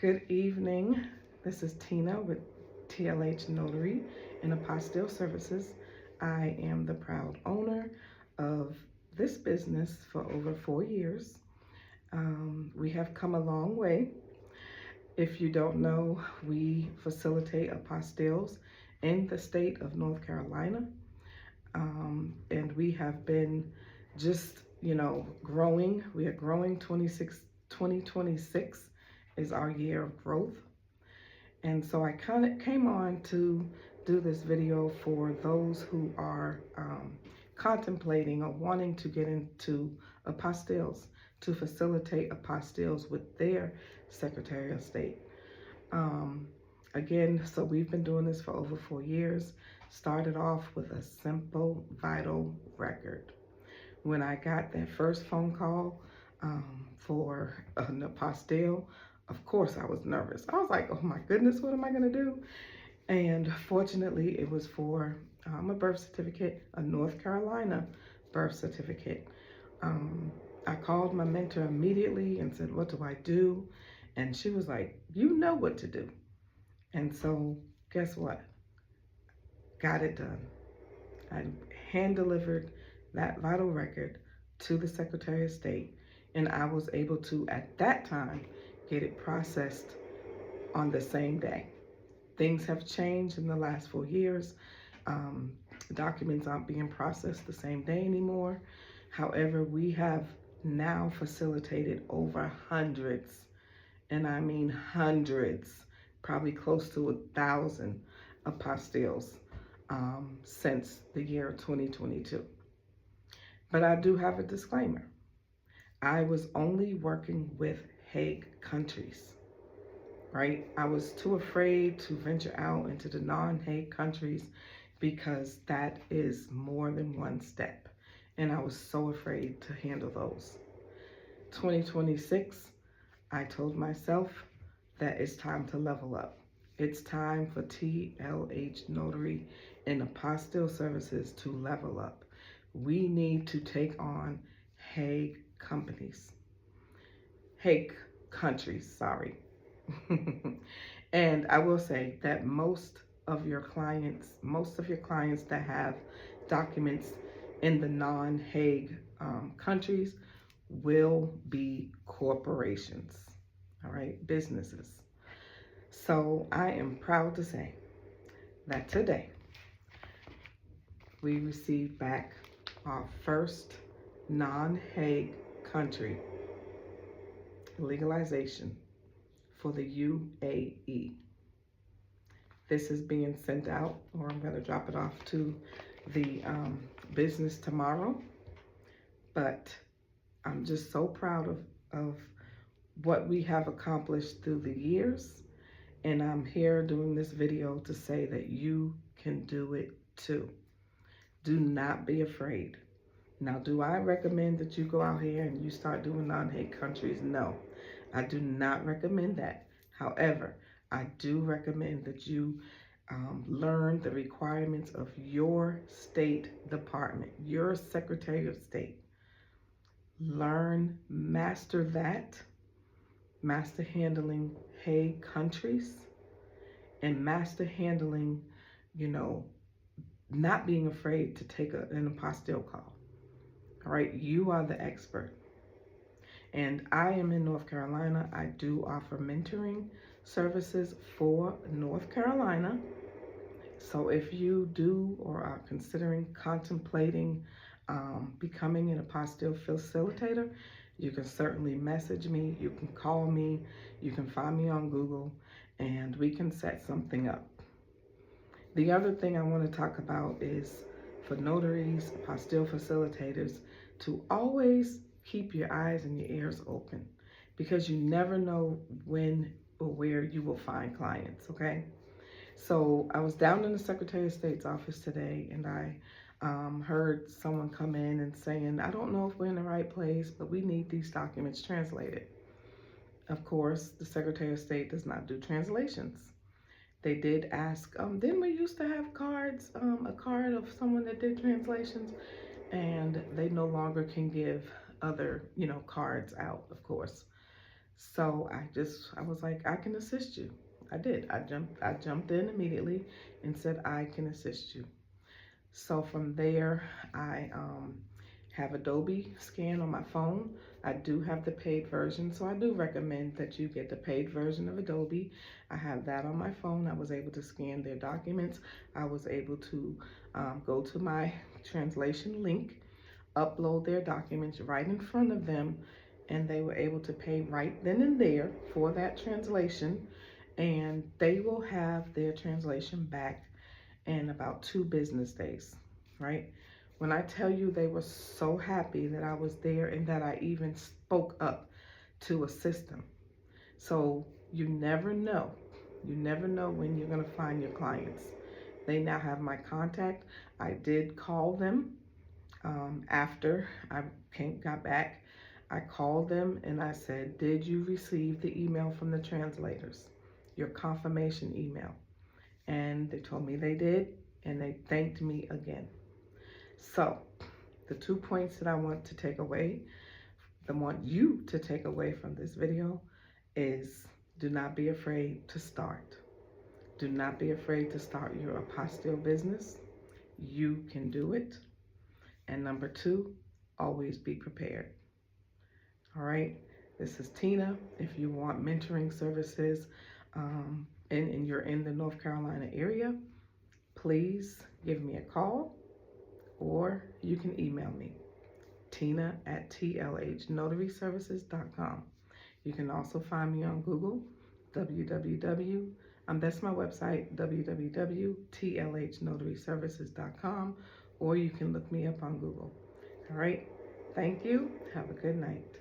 Good evening. This is Tina with TLH Notary and Apostille Services. I am the proud owner of this business for over 4 years. We have come a long way. If you don't know, we facilitate apostilles in the state of North Carolina. And we have been just, growing. We are growing. 2026 is our year of growth. And so I kind of came on to do this video for those who are contemplating or wanting to get into apostilles, to facilitate apostilles with their Secretary of State. Again, so we've been doing this for over 4 years. Started off with a simple vital record. When I got that first phone call for an apostille, of course I was nervous. I was like, oh my goodness, what am I gonna do? And fortunately, it was for a birth certificate, a North Carolina birth certificate. I called my mentor immediately and said, what do I do? And she was like, you know what to do. And so guess what? Got it done. I hand delivered that vital record to the Secretary of State, and I was able to, at that time, get it processed on the same day. Things have changed in the last 4 years. Documents aren't being processed the same day anymore. However, we have now facilitated over hundreds, and I mean hundreds, probably close to 1,000 apostilles since the year 2022. But I do have a disclaimer. I was only working with Hague countries, right? I was too afraid to venture out into the non-Hague countries because that is more than one step. And I was so afraid to handle those. 2026, I told myself that it's time to level up. It's time for TLH Notary and Apostille Services to level up. We need to take on Hague countries, sorry. And I will say that most of your clients that have documents in the non-Hague countries will be corporations, all right, businesses. So I am proud to say that today we received back our first non-Hague country legalization for the UAE. This is being sent out, or I'm going to drop it off to the business tomorrow. But I'm just so proud of what we have accomplished through the years. And I'm here doing this video to say that you can do it too. Do not be afraid. Now, do I recommend that you go out here and you start doing non-Hague countries? No, I do not recommend that. However, I do recommend that you learn the requirements of your State Department, your Secretary of State. Learn, master that, master handling Hague countries, and master handling, not being afraid to take an apostille call. All right, you are the expert. And I am in North Carolina. I do offer mentoring services for North Carolina. So if you do or are contemplating becoming an apostille facilitator, you can certainly message me, you can call me, you can find me on Google, and we can set something up. The other thing I want to talk about is for notaries, apostille facilitators, to always keep your eyes and your ears open, because you never know when or where you will find clients, okay? So I was down in the Secretary of State's office today, and I heard someone come in and saying, I don't know if we're in the right place, but we need these documents translated. Of course, the Secretary of State does not do translations. They did ask, didn't we used to have cards, a card of someone that did translations? And they no longer can give other, cards out, of course. So I was like, I can assist you. I did. I jumped in immediately and said, I can assist you. So from there, I have Adobe Scan on my phone. I do have the paid version, so I do recommend that you get the paid version of Adobe. I have that on my phone. I was able to scan their documents. I was able to go to my translation link, upload their documents right in front of them, and they were able to pay right then and there for that translation, and they will have their translation back in about 2 business days, right? When I tell you they were so happy that I was there and that I even spoke up to assist them. So you never know. You never know when you're going to find your clients. They now have my contact. I did call them after I got back. I called them and I said, did you receive the email from the translators? Your confirmation email. And they told me they did, and they thanked me again. So the 2 points that I want to take away, I want you to take away from this video is, do not be afraid to start. Do not be afraid to start your apostille business. You can do it. And number 2, always be prepared. All right, this is Tina. If you want mentoring services and you're in the North Carolina area, please give me a call, or you can email me, tina@tlhnotaryservices.com. You can also find me on Google, that's my website, www.tlhnotaryservices.com, or you can look me up on Google. All right, thank you. Have a good night.